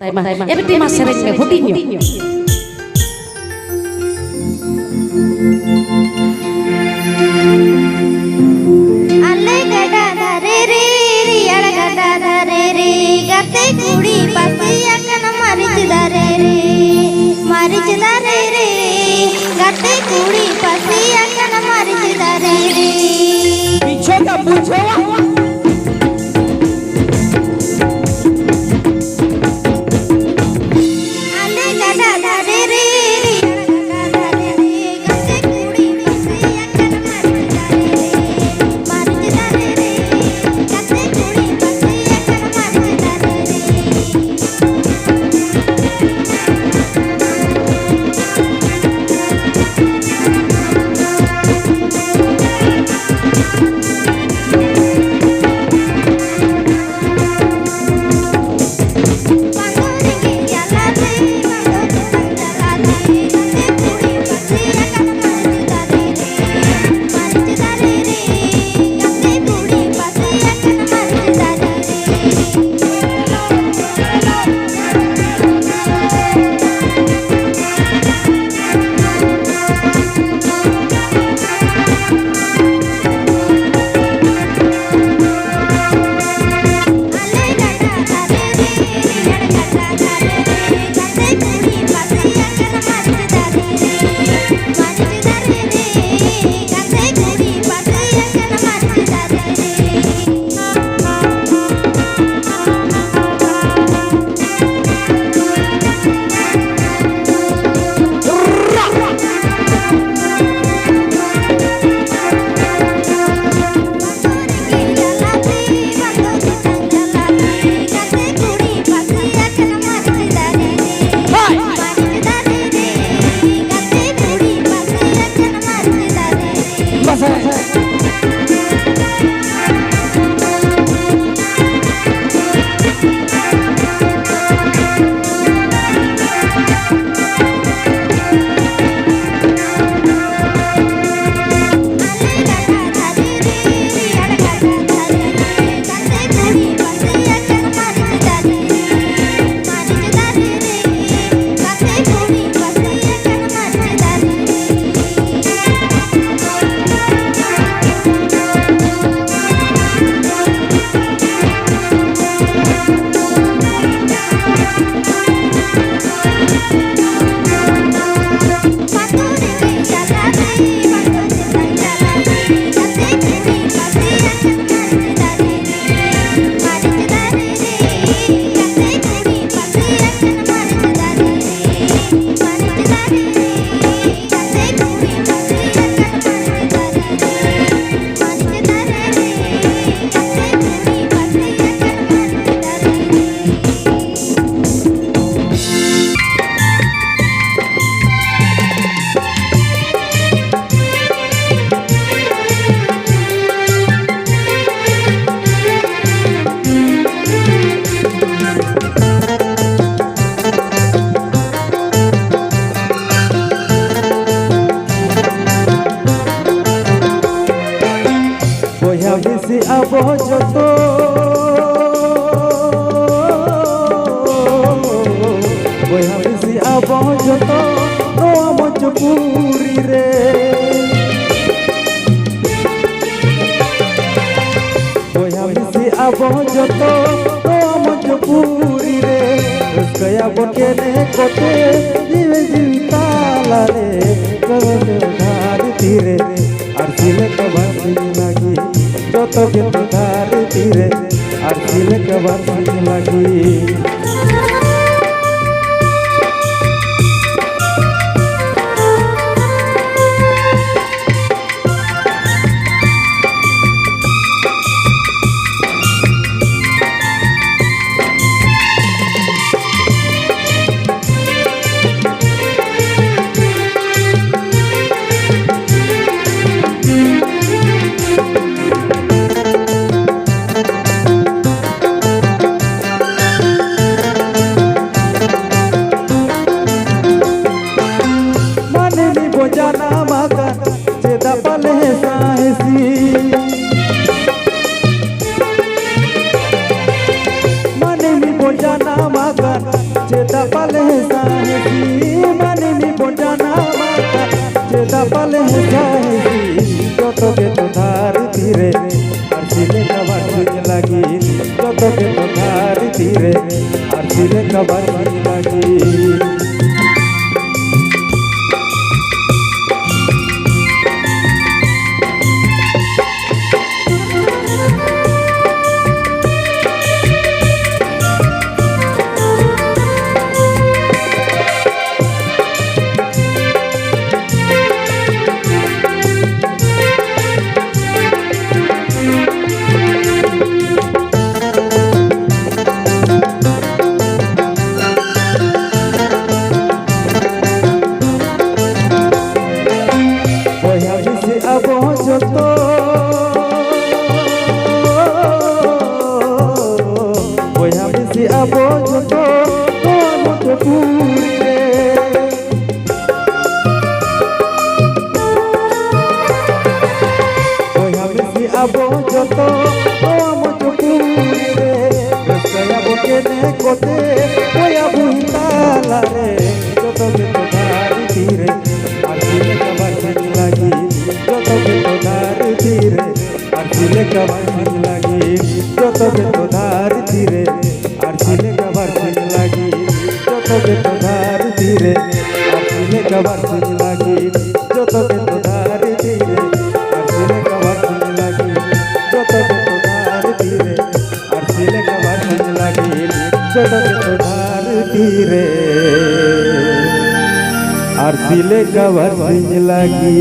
Every time I say it, continue. ಅಲ್ಲೇ ಗಡದರೆ ರೇ ರೇ ಅಳಗಡದರೆ ರೇ ಗತ್ತೆ ಕುಡಿ ಪಸಿಯಕನ ಮರಿಚಿದರೆ ರೇ ಮರಿಚಿದರೆ ರೇ ಗತ್ತೆ ಕುಡಿ ಪಸಿಯಕನ ಮರಿಚಿದರೆ ರೇ पीछे का पूछो ಅಲ್ಲೇ ಗಡದರೆ ರೇ ಅಳಗಡದರೆ ರೇ ಗತ್ತೆ ಕುಡಿ ಪಸಿಯಕನ ಮರಿಚಿದರೆ ರೇ ಗತ್ತೆ ಕುಡಿ ಪಸಿಯಕನ ಮರಿಚಿದರೆ বেশি আবজত বয়া বেশি আবজত তো মজবুরি রে বয়া বেশি আবজত তো মজবুরি রে কয়া বকেনে কোতে জীবে জীবিতালা রে কবলে ধারতি রে আর দিলে কবাসি লাগি যত গেত ধারতি রে আর দিলে কবাসি লাগি सिले कबर लगी আবো যত মত পুরে ওয়া মিশি আবো যত মত পুরে রসয়া বকেনে কোতে ওয়া বুইতালা রে যত যত ধার ধীরে আর দিলে কবার লাগি যত যত ধার ধীরে আর দিলে কবার লাগি যত যত ধার ধীরে আর দিলে কবার লাগি যত যত ধার ধীরে আর দিলে কবার লাগি যত যত ধার ধীরে আর দিলে কবার লাগি যত যত ধার ধীরে আর দিলে কবার লাগি যত যত ধার ধীরে আর দিলে কবার লাগি